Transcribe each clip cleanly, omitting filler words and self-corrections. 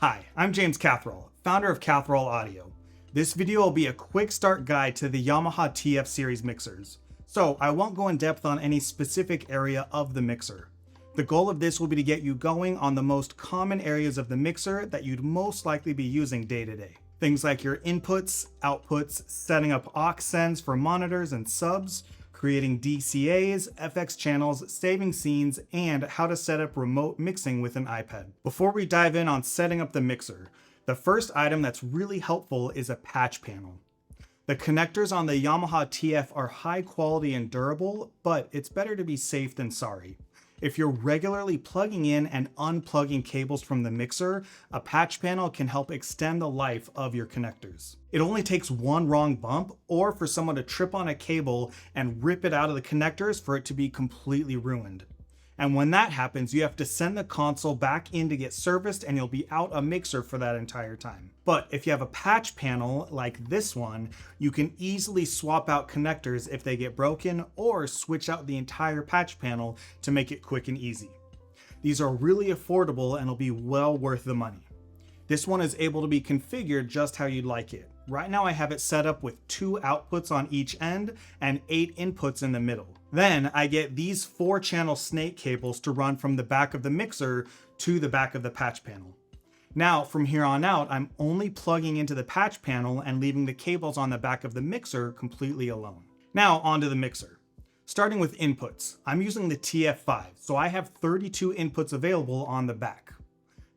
Hi, I'm James Catherall, founder of Catherall Audio. This video will be a quick start guide to the Yamaha TF series mixers, so I won't go in depth on any specific area of the mixer. The goal of this will be to get you going on the most common areas of the mixer that you'd most likely be using day to day. Things like your inputs, outputs, setting up aux sends for monitors and subs, creating DCAs, FX channels, saving scenes, and how to set up remote mixing with an iPad. Before we dive in on setting up the mixer, the first item that's really helpful is a patch panel. The connectors on the Yamaha TF are high quality and durable, but it's better to be safe than sorry. If you're regularly plugging in and unplugging cables from the mixer, a patch panel can help extend the life of your connectors. It only takes one wrong bump or for someone to trip on a cable and rip it out of the connectors for it to be completely ruined. And when that happens, you have to send the console back in to get serviced and you'll be out a mixer for that entire time. But if you have a patch panel like this one, you can easily swap out connectors if they get broken or switch out the entire patch panel to make it quick and easy. These are really affordable and will be well worth the money. This one is able to be configured just how you'd like it. Right now I have it set up with 2 outputs on each end and 8 inputs in the middle. Then I get these 4-channel snake cables to run from the back of the mixer to the back of the patch panel. Now from here on out, I'm only plugging into the patch panel and leaving the cables on the back of the mixer completely alone. Now onto the mixer. Starting with inputs, I'm using the TF5, so I have 32 inputs available on the back.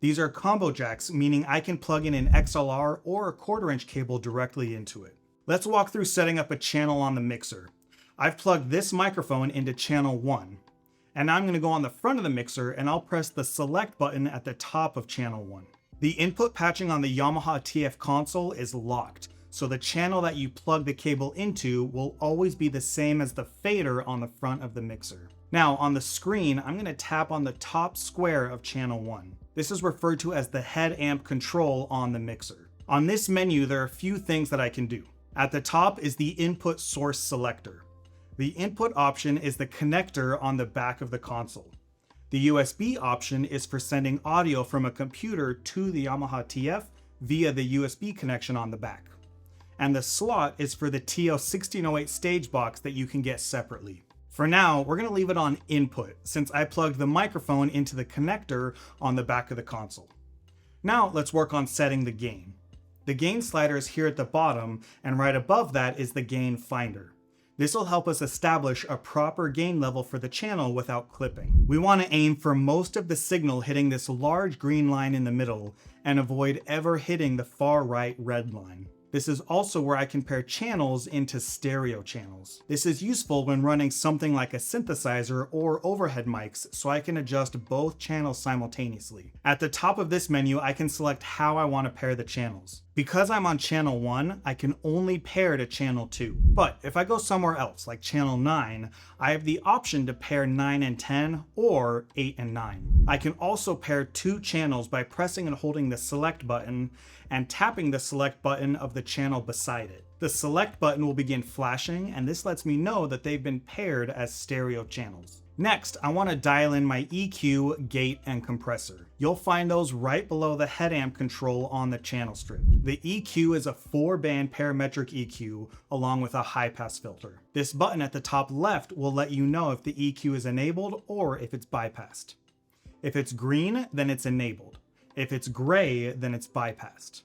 These are combo jacks, meaning I can plug in an XLR or a 1/4-inch cable directly into it. Let's walk through setting up a channel on the mixer. I've plugged this microphone into channel 1, and I'm going to go on the front of the mixer and I'll press the select button at the top of channel 1. The input patching on the Yamaha TF console is locked, so the channel that you plug the cable into will always be the same as the fader on the front of the mixer. Now on the screen, I'm going to tap on the top square of channel 1. This is referred to as the head amp control on the mixer. On this menu, there are a few things that I can do. At the top is the input source selector. The input option is the connector on the back of the console. The USB option is for sending audio from a computer to the Yamaha TF via the USB connection on the back. And the slot is for the TO1608 stage box that you can get separately. For now, we're going to leave it on input since I plugged the microphone into the connector on the back of the console. Now let's work on setting the gain. The gain slider is here at the bottom, and right above that is the gain finder. This will help us establish a proper gain level for the channel without clipping. We want to aim for most of the signal hitting this large green line in the middle and avoid ever hitting the far right red line. This is also where I can pair channels into stereo channels. This is useful when running something like a synthesizer or overhead mics, so I can adjust both channels simultaneously. At the top of this menu, I can select how I want to pair the channels. Because I'm on channel 1, I can only pair to channel 2. But if I go somewhere else, like channel 9, I have the option to pair 9 and 10 or 8 and 9. I can also pair 2 channels by pressing and holding the select button and tapping the select button of the channel beside it. The select button will begin flashing, and this lets me know that they've been paired as stereo channels. Next, I want to dial in my EQ, gate, and compressor. You'll find those right below the head amp control on the channel strip. The EQ is a 4-band parametric EQ along with a high-pass filter. This button at the top left will let you know if the EQ is enabled or if it's bypassed. If it's green, then it's enabled. If it's gray, then it's bypassed.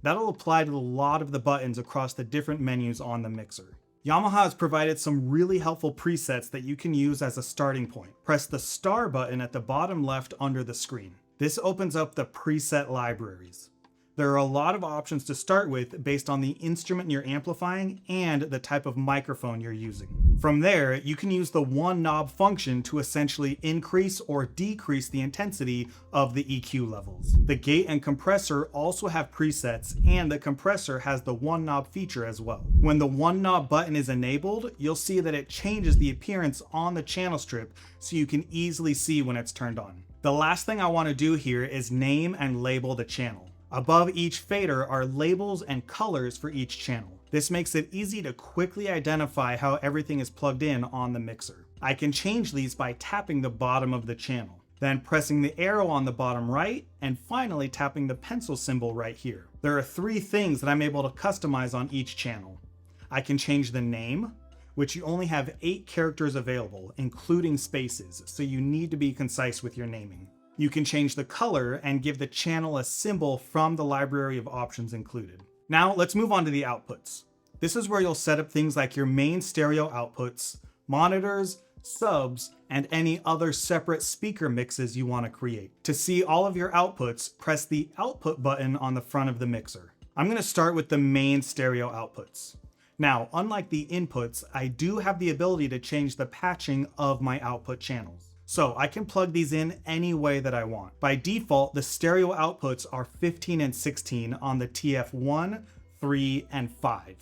That'll apply to a lot of the buttons across the different menus on the mixer. Yamaha has provided some really helpful presets that you can use as a starting point. Press the star button at the bottom left under the screen. This opens up the preset libraries. There are a lot of options to start with based on the instrument you're amplifying and the type of microphone you're using. From there, you can use the one knob function to essentially increase or decrease the intensity of the EQ levels. The gate and compressor also have presets, and the compressor has the one knob feature as well. When the one knob button is enabled, you'll see that it changes the appearance on the channel strip so you can easily see when it's turned on. The last thing I want to do here is name and label the channel. Above each fader are labels and colors for each channel. This makes it easy to quickly identify how everything is plugged in on the mixer. I can change these by tapping the bottom of the channel. then pressing the arrow on the bottom right, and finally tapping the pencil symbol right here. There are 3 things that I'm able to customize on each channel. I can change the name, which you only have 8 characters available, including spaces, so you need to be concise with your naming. You can change the color and give the channel a symbol from the library of options included. Now let's move on to the outputs. This is where you'll set up things like your main stereo outputs, monitors, subs, and any other separate speaker mixes you want to create. To see all of your outputs, press the output button on the front of the mixer. I'm going to start with the main stereo outputs. Now, unlike the inputs, I do have the ability to change the patching of my output channels. So I can plug these in any way that I want. By default, the stereo outputs are 15 and 16 on the TF1, 3, and 5.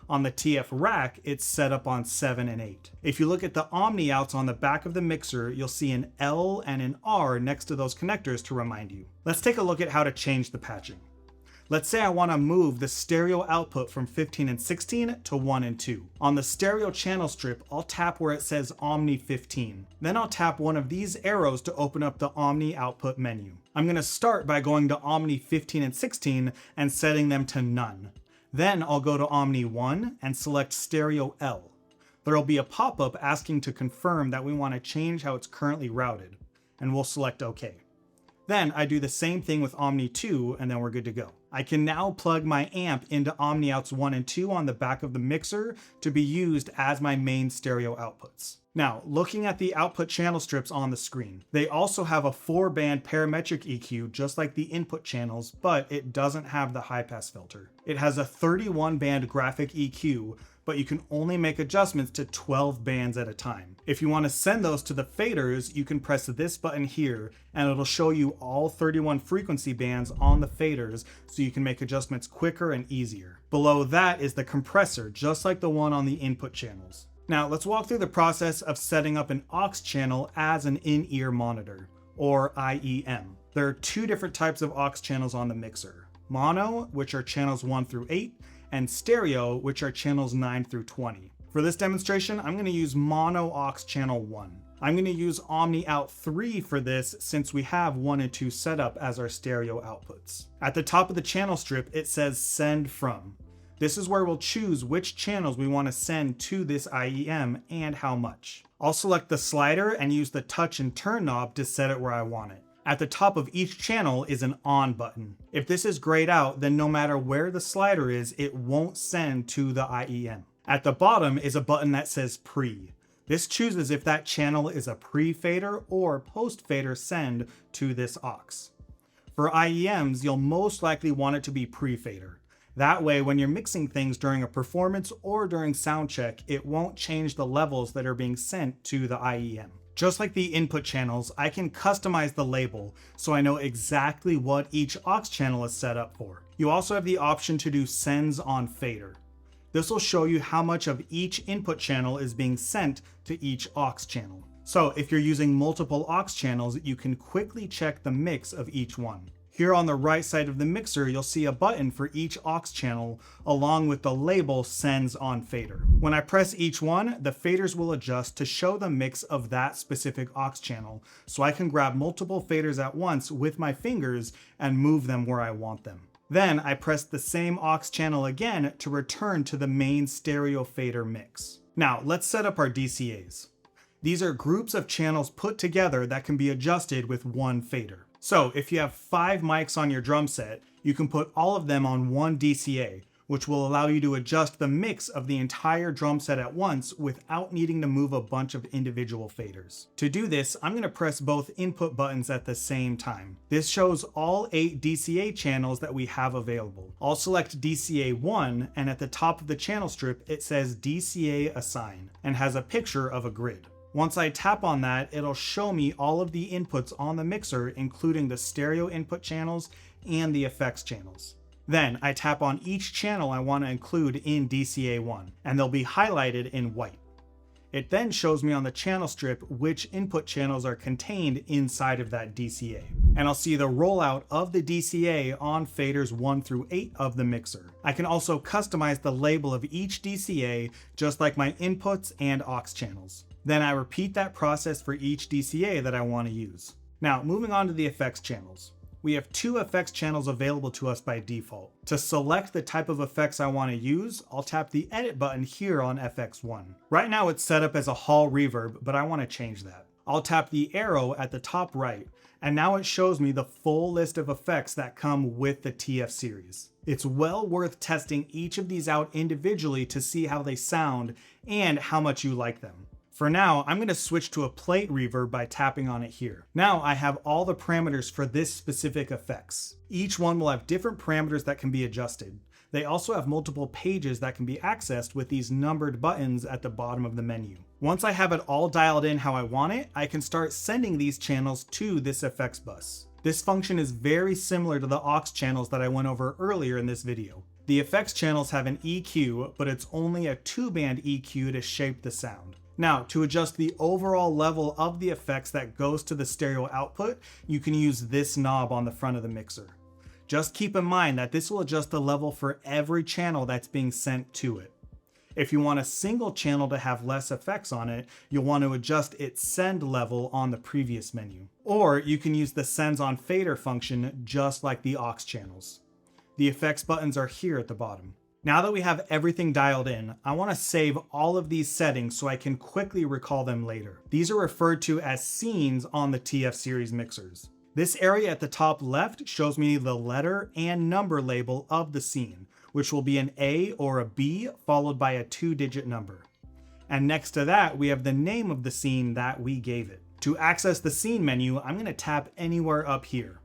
On the TF rack, it's set up on 7 and 8. If you look at the Omni outs on the back of the mixer, you'll see an L and an R next to those connectors to remind you. Let's take a look at how to change the patching. Let's say I want to move the stereo output from 15 and 16 to 1 and 2. On the stereo channel strip, I'll tap where it says Omni 15. Then I'll tap one of these arrows to open up the Omni output menu. I'm going to start by going to Omni 15 and 16 and setting them to none. Then I'll go to Omni 1 and select Stereo L. There'll be a pop-up asking to confirm that we want to change how it's currently routed, and we'll select OK. Then I do the same thing with Omni 2, and then we're good to go. I can now plug my amp into Omni outs 1 and 2 on the back of the mixer to be used as my main stereo outputs. Now, looking at the output channel strips on the screen, they also have a 4-band parametric EQ just like the input channels, but it doesn't have the high-pass filter. It has a 31-band graphic EQ, but you can only make adjustments to 12 bands at a time. If you want to send those to the faders, you can press this button here, and it'll show you all 31 frequency bands on the faders, so you can make adjustments quicker and easier. Below that is the compressor, just like the one on the input channels. Now let's walk through the process of setting up an aux channel as an in-ear monitor, or IEM. There are 2 different types of aux channels on the mixer. Mono, which are channels 1 through 8, and stereo, which are channels 9 through 20. For this demonstration, I'm going to use mono aux channel 1. I'm going to use Omni out 3 for this since we have 1 and 2 set up as our stereo outputs. At the top of the channel strip, it says send from. This is where we'll choose which channels we want to send to this IEM and how much. I'll select the slider and use the touch and turn knob to set it where I want it. At the top of each channel is an on button. If this is grayed out, then no matter where the slider is, it won't send to the IEM. At the bottom is a button that says pre. This chooses if that channel is a pre-fader or post-fader send to this aux. For IEMs, you'll most likely want it to be pre-fader. That way, when you're mixing things during a performance or during sound check, it won't change the levels that are being sent to the IEM. Just like the input channels, I can customize the label so I know exactly what each aux channel is set up for. You also have the option to do sends on fader. This will show you how much of each input channel is being sent to each aux channel. So if you're using multiple aux channels, you can quickly check the mix of each one. Here on the right side of the mixer, you'll see a button for each aux channel along with the label sends on fader. When I press each one, the faders will adjust to show the mix of that specific aux channel, so I can grab multiple faders at once with my fingers and move them where I want them. Then I press the same aux channel again to return to the main stereo fader mix. Now let's set up our DCAs. These are groups of channels put together that can be adjusted with one fader. So if you have 5 mics on your drum set, you can put all of them on one DCA, which will allow you to adjust the mix of the entire drum set at once without needing to move a bunch of individual faders. To do this, I'm going to press both input buttons at the same time. This shows all 8 DCA channels that we have available. I'll select DCA 1, and at the top of the channel strip, it says DCA Assign, and has a picture of a grid. Once I tap on that, it'll show me all of the inputs on the mixer, including the stereo input channels and the effects channels. Then I tap on each channel I want to include in DCA1, and they'll be highlighted in white. It then shows me on the channel strip which input channels are contained inside of that DCA. And I'll see the rollout of the DCA on faders 1 through 8 of the mixer. I can also customize the label of each DCA just like my inputs and aux channels. Then I repeat that process for each DCA that I want to use. Now, moving on to the effects channels. We have 2 effects channels available to us by default. To select the type of effects I want to use, I'll tap the edit button here on FX1. Right now it's set up as a hall reverb, but I want to change that. I'll tap the arrow at the top right, and now it shows me the full list of effects that come with the TF series. It's well worth testing each of these out individually to see how they sound and how much you like them. For now, I'm going to switch to a plate reverb by tapping on it here. Now I have all the parameters for this specific effects. Each one will have different parameters that can be adjusted. They also have multiple pages that can be accessed with these numbered buttons at the bottom of the menu. Once I have it all dialed in how I want it, I can start sending these channels to this effects bus. This function is very similar to the aux channels that I went over earlier in this video. The effects channels have an EQ, but it's only a 2-band EQ to shape the sound. Now, to adjust the overall level of the effects that goes to the stereo output, you can use this knob on the front of the mixer. Just keep in mind that this will adjust the level for every channel that's being sent to it. If you want a single channel to have less effects on it, you'll want to adjust its send level on the previous menu. Or you can use the sends on fader function just like the aux channels. The effects buttons are here at the bottom. Now that we have everything dialed in, I want to save all of these settings so I can quickly recall them later. These are referred to as scenes on the TF series mixers. This area at the top left shows me the letter and number label of the scene, which will be an A or a B followed by a 2-digit number. And next to that, we have the name of the scene that we gave it. To access the scene menu, I'm going to tap anywhere up here.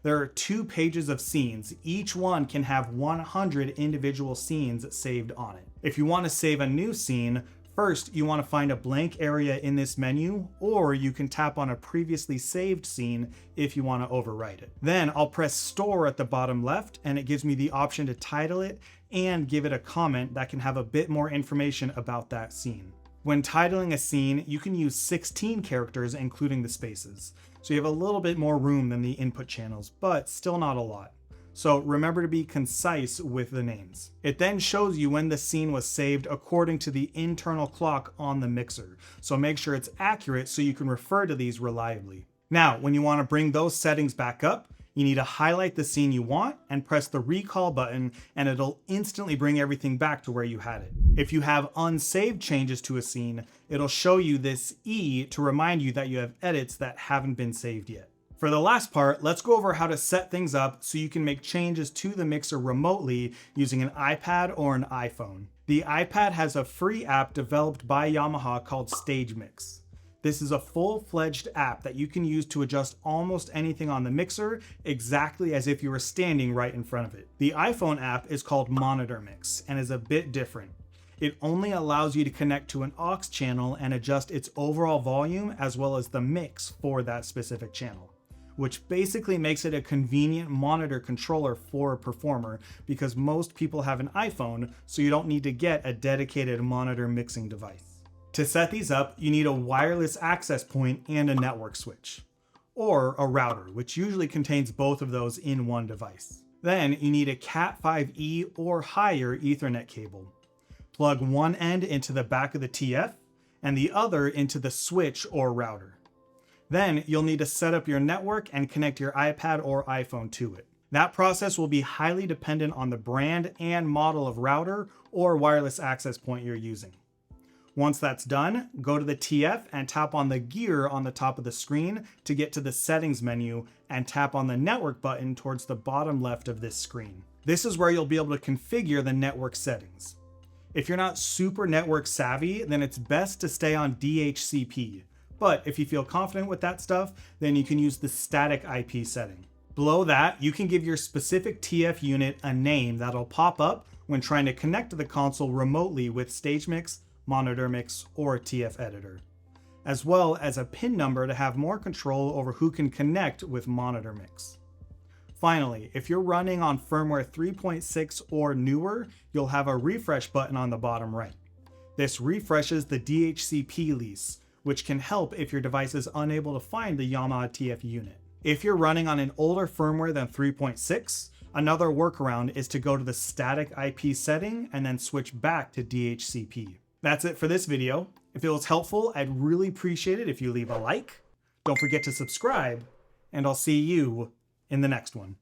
There are 2 pages of scenes. Each one can have 100 individual scenes saved on it. If you want to save a new scene, first you want to find a blank area in this menu, or you can tap on a previously saved scene if you want to overwrite it. Then I'll press Store at the bottom left, and it gives me the option to title it and give it a comment that can have a bit more information about that scene. When titling a scene, you can use 16 characters, including the spaces. So you have a little bit more room than the input channels, but still not a lot. So remember to be concise with the names. It then shows you when the scene was saved according to the internal clock on the mixer. So make sure it's accurate so you can refer to these reliably. Now, when you want to bring those settings back up, you need to highlight the scene you want and press the recall button, and it'll instantly bring everything back to where you had it. If you have unsaved changes to a scene, it'll show you this E to remind you that you have edits that haven't been saved yet. For the last part, let's go over how to set things up so you can make changes to the mixer remotely using an iPad or an iPhone. The iPad has a free app developed by Yamaha called StageMix. This is a full-fledged app that you can use to adjust almost anything on the mixer exactly as if you were standing right in front of it. The iPhone app is called Monitor Mix and is a bit different. It only allows you to connect to an aux channel and adjust its overall volume as well as the mix for that specific channel, which basically makes it a convenient monitor controller for a performer because most people have an iPhone, so you don't need to get a dedicated monitor mixing device. To set these up, you need a wireless access point and a network switch, or a router, which usually contains both of those in one device. Then you need a Cat5e or higher Ethernet cable. Plug one end into the back of the TF and the other into the switch or router. Then you'll need to set up your network and connect your iPad or iPhone to it. That process will be highly dependent on the brand and model of router or wireless access point you're using. Once that's done, go to the TF and tap on the gear on the top of the screen to get to the settings menu, and tap on the network button towards the bottom left of this screen. This is where you'll be able to configure the network settings. If you're not super network savvy, then it's best to stay on DHCP. But if you feel confident with that stuff, then you can use the static IP setting. Below that, you can give your specific TF unit a name that'll pop up when trying to connect to the console remotely with StageMix, Monitor Mix, or TF Editor, as well as a PIN number to have more control over who can connect with Monitor Mix. Finally, if you're running on firmware 3.6 or newer, you'll have a refresh button on the bottom right. This refreshes the DHCP lease, which can help if your device is unable to find the Yamaha TF unit. If you're running on an older firmware than 3.6, another workaround is to go to the static IP setting and then switch back to DHCP. That's it for this video. If it was helpful, I'd really appreciate it if you leave a like, Don't forget to subscribe, and I'll see you in the next one.